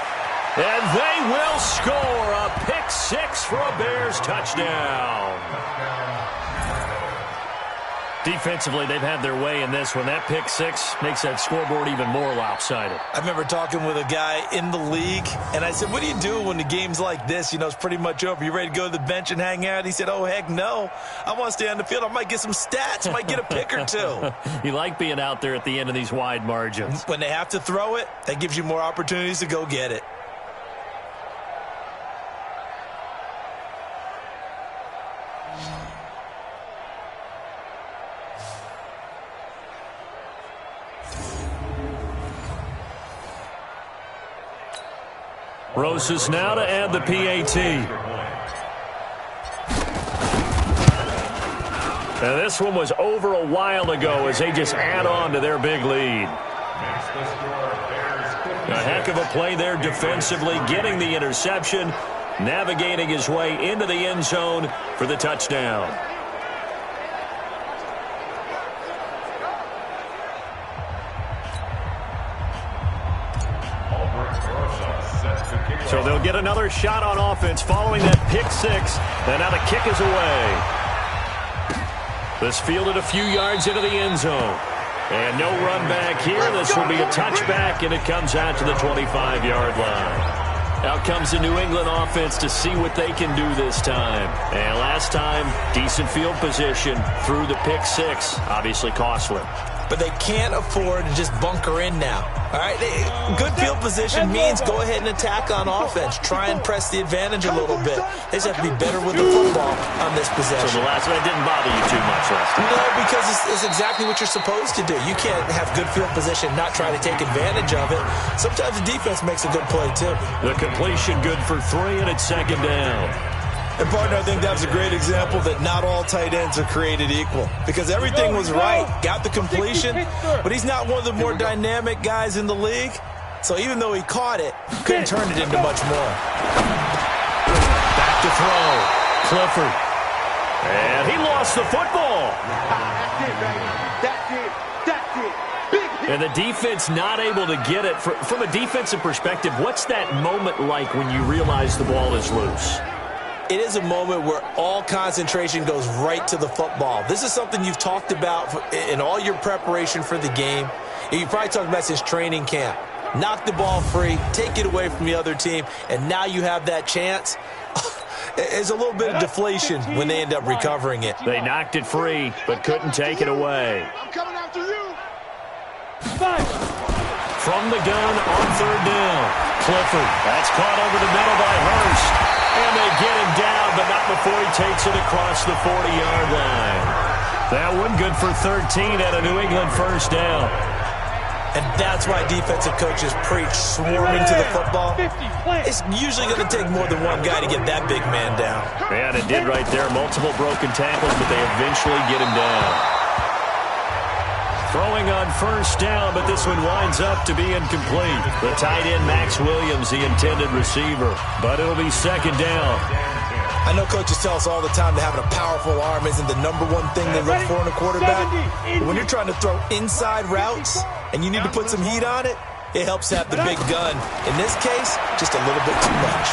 And they will score a pick six for a Bears touchdown. Defensively, they've had their way in this one. That pick six makes that scoreboard even more lopsided. I remember talking with a guy in the league, and I said, what do you do when the game's like this? You know, it's pretty much over. You ready to go to the bench and hang out? He said, oh, heck no. I want to stay on the field. I might get some stats. I might get a pick or two. You like being out there at the end of these wide margins. When they have to throw it, that gives you more opportunities to go get it. Roses now to add the PAT. Now this one was over a while ago as they just add on to their big lead. A heck of a play there defensively, getting the interception, navigating his way into the end zone for the touchdown. So they'll get another shot on offense following that pick six. And now the kick is away. This fielded a few yards into the end zone. And no run back here. This will be a touchback, and it comes out to the 25-yard line. Out comes the New England offense to see what they can do this time. And last time, decent field position through the pick six. Obviously costly. But they can't afford to just bunker in now. All right, good field position means go ahead and attack on offense. Try and press the advantage a little bit. They just have to be better with the football on this possession. So the last one didn't bother you too much last time? No, because it's exactly what you're supposed to do. You can't have good field position, not try to take advantage of it. Sometimes the defense makes a good play, too. The completion good for 3, and it's second down. And, partner, I think that was a great example that not all tight ends are created equal. Because everything was right. Got the completion, but he's not one of the more dynamic guys in the league. So even though he caught it, couldn't turn it into much more. Back to throw. Clifford. And he lost the football. That's it. That's it. Big hit. And the defense not able to get it. From a defensive perspective, what's that moment like when you realize the ball is loose? It is a moment where all concentration goes right to the football. This is something you've talked about in all your preparation for the game. You probably talked about since training camp. Knock the ball free, take it away from the other team, and now you have that chance. There's a little bit of deflation when they end up recovering it. They knocked it free, but couldn't take it away. I'm coming after you. From the gun on third down. Clifford. That's caught over the middle by Hurst. And they get him down, but not before he takes it across the 40-yard line. That one good for 13 and a New England first down. And that's why defensive coaches preach swarming to the football. It's usually going to take more than one guy to get that big man down. And it did right there. Multiple broken tackles, but they eventually get him down. Throwing on first down, but this one winds up to be incomplete. The tight end, Max Williams, the intended receiver. But it'll be second down. I know coaches tell us all the time that having a powerful arm isn't the number one thing they look for in a quarterback. But when you're trying to throw inside routes and you need to put some heat on it, it helps to have the big gun. In this case, just a little bit too much.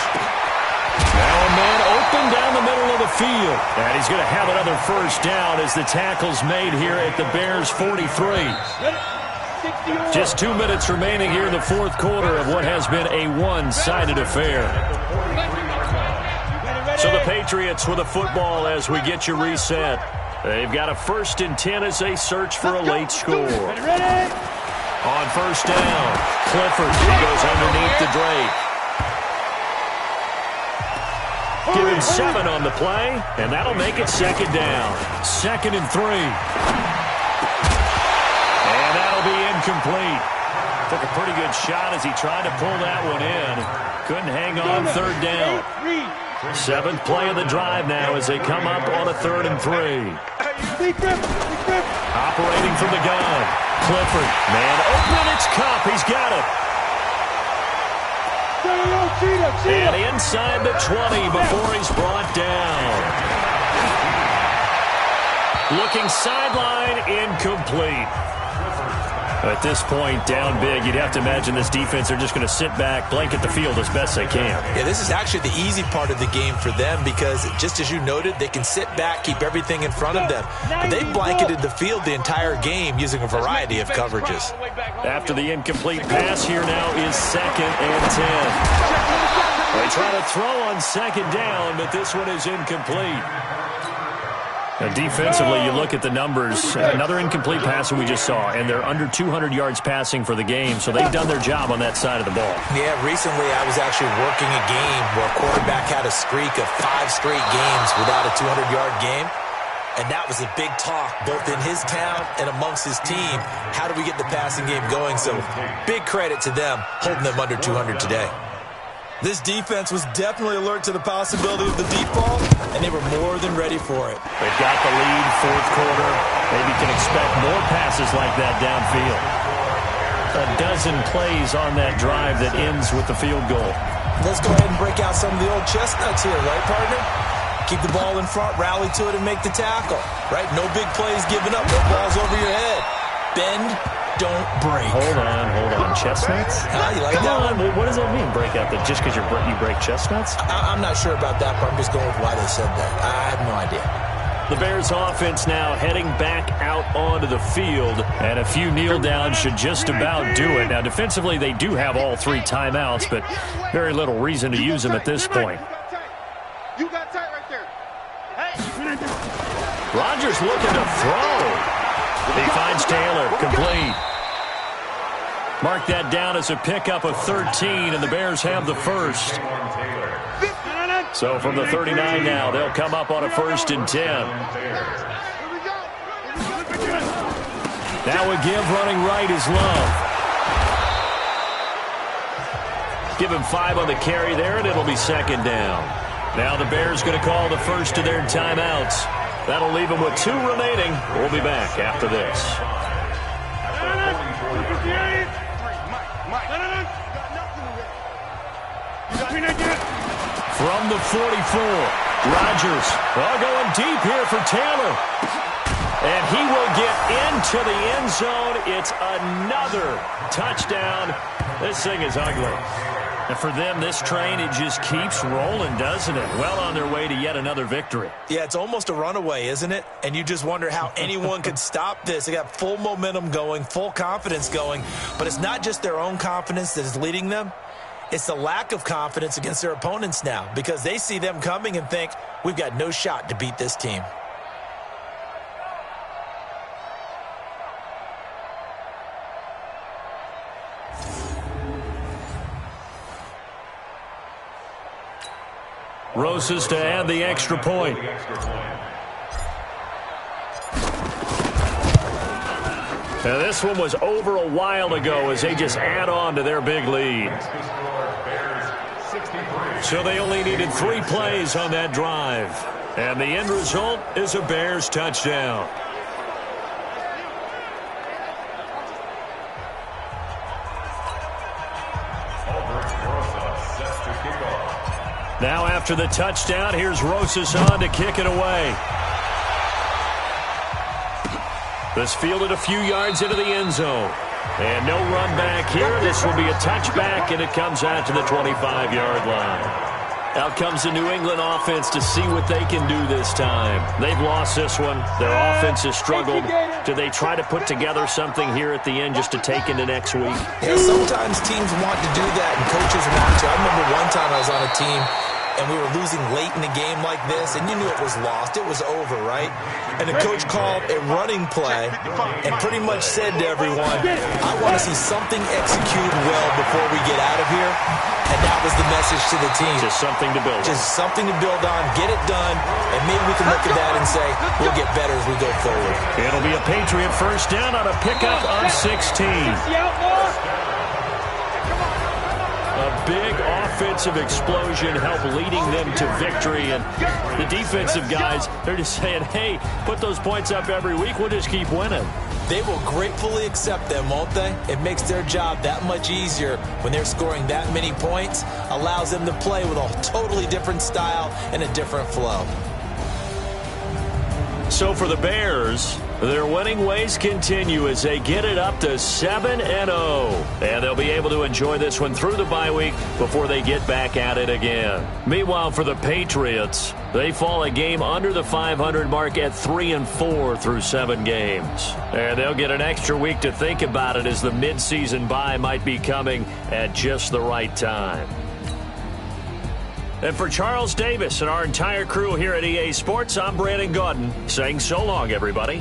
Now a man open down the middle of the field. And he's going to have another first down as the tackle's made here at the Bears' 43. Just 2 minutes remaining here in the fourth quarter of what has been a one-sided affair. So the Patriots with a football as we get you reset. They've got a 1st and 10 as they search for a late score. On first down, Clifford. He goes underneath the Drake. Give him 7 on the play, and that'll make it second down. 2nd and 3. And that'll be incomplete. Took a pretty good shot as he tried to pull that one in. Couldn't hang on third down. 7th play of the drive now as they come up on a 3rd and 3. Operating from the gun. Clifford. Man open, it's Cup. He's got it. And inside the 20 before he's brought down. Looking sideline, incomplete. At this point, down big, you'd have to imagine this defense, they're just going to sit back, blanket the field as best they can. Yeah, this is actually the easy part of the game for them because, just as you noted, they can sit back, keep everything in front of them. But they blanketed the field the entire game using a variety of coverages. After the incomplete pass, here now is 2nd and 10. They try to throw on 2nd down, but this one is incomplete. Now, defensively, you look at the numbers. Another incomplete pass that we just saw, and they're under 200 yards passing for the game, so they've done their job on that side of the ball. Yeah, recently I was actually working a game where a quarterback had a streak of 5 straight games without a 200-yard game, and that was a big talk both in his town and amongst his team. How do we get the passing game going? So big credit to them holding them under 200 today. This defense was definitely alert to the possibility of the deep ball, and they were more than ready for it. They've got the lead, 4th quarter. Maybe can expect more passes like that downfield. A dozen plays on that drive that ends with the field goal. Let's go ahead and break out some of the old chestnuts here, right, partner? Keep the ball in front, rally to it, and make the tackle, right? No big plays given up, no balls over your head. Bend, don't break. Hold on. Chestnuts? You like that one? What does that mean, break out? That just because you break chestnuts? I'm not sure about that, but I'm just going with why they said that. I have no idea. The Bears offense now heading back out onto the field, and a few kneel downs should just about do it. Now, defensively, they do have all 3 timeouts, but very little reason to use them at this point. You got tight right there. Rodgers looking to throw. He finds Taylor, complete. Mark that down as a pickup of 13, and the Bears have the first. So from the 39 now, they'll come up on a 1st and 10. Now a give running right is Love. Give him 5 on the carry there, and it'll be 2nd down. Now the Bears going to call the first of their timeouts. That'll leave them with 2 remaining. We'll be back after this. From the 44, Rodgers going deep here for Taylor. And he will get into the end zone. It's another touchdown. This thing is ugly. And for them, this train, it just keeps rolling, doesn't it? Well on their way to yet another victory. Yeah, it's almost a runaway, isn't it? And you just wonder how anyone could stop this. They got full momentum going, full confidence going. But it's not just their own confidence that is leading them. It's the lack of confidence against their opponents now because they see them coming and think, we've got no shot to beat this team. Rosas to add the extra point. Now this one was over a while ago as they just add on to their big lead. So they only needed 3 plays on that drive. And the end result is a Bears touchdown. Now after the touchdown, here's Rosas on to kick it away. This fielded a few yards into the end zone. And no run back here. This will be a touchback, and it comes out to the 25-yard line. Out comes the New England offense to see what they can do this time. They've lost this one. Their offense has struggled. Do they try to put together something here at the end just to take into next week? Yeah, sometimes teams want to do that, and coaches want to. I remember one time I was on a team, and we were losing late in the game like this, and you knew it was lost. It was over, right? And the coach called a running play and pretty much said to everyone, I want to see something executed well before we get out of here. And that was the message to the team. Just something to build on. Just something to build on, get it done, and maybe we can look at that and say, we'll get better as we go forward. It'll be a Patriot first down on a pickup of 16. A big offensive explosion helped leading them to victory. And the defensive guys, they're just saying, hey, put those points up every week. We'll just keep winning. They will gratefully accept them, won't they? It makes their job that much easier when they're scoring that many points. Allows them to play with a totally different style and a different flow. So for the Bears, their winning ways continue as they get it up to 7-0. And they'll be able to enjoy this one through the bye week before they get back at it again. Meanwhile, for the Patriots, they fall a game under the 500 mark at 3-4 through 7 games. And they'll get an extra week to think about it as the midseason bye might be coming at just the right time. And for Charles Davis and our entire crew here at EA Sports, I'm Brandon Gaudin saying so long, everybody.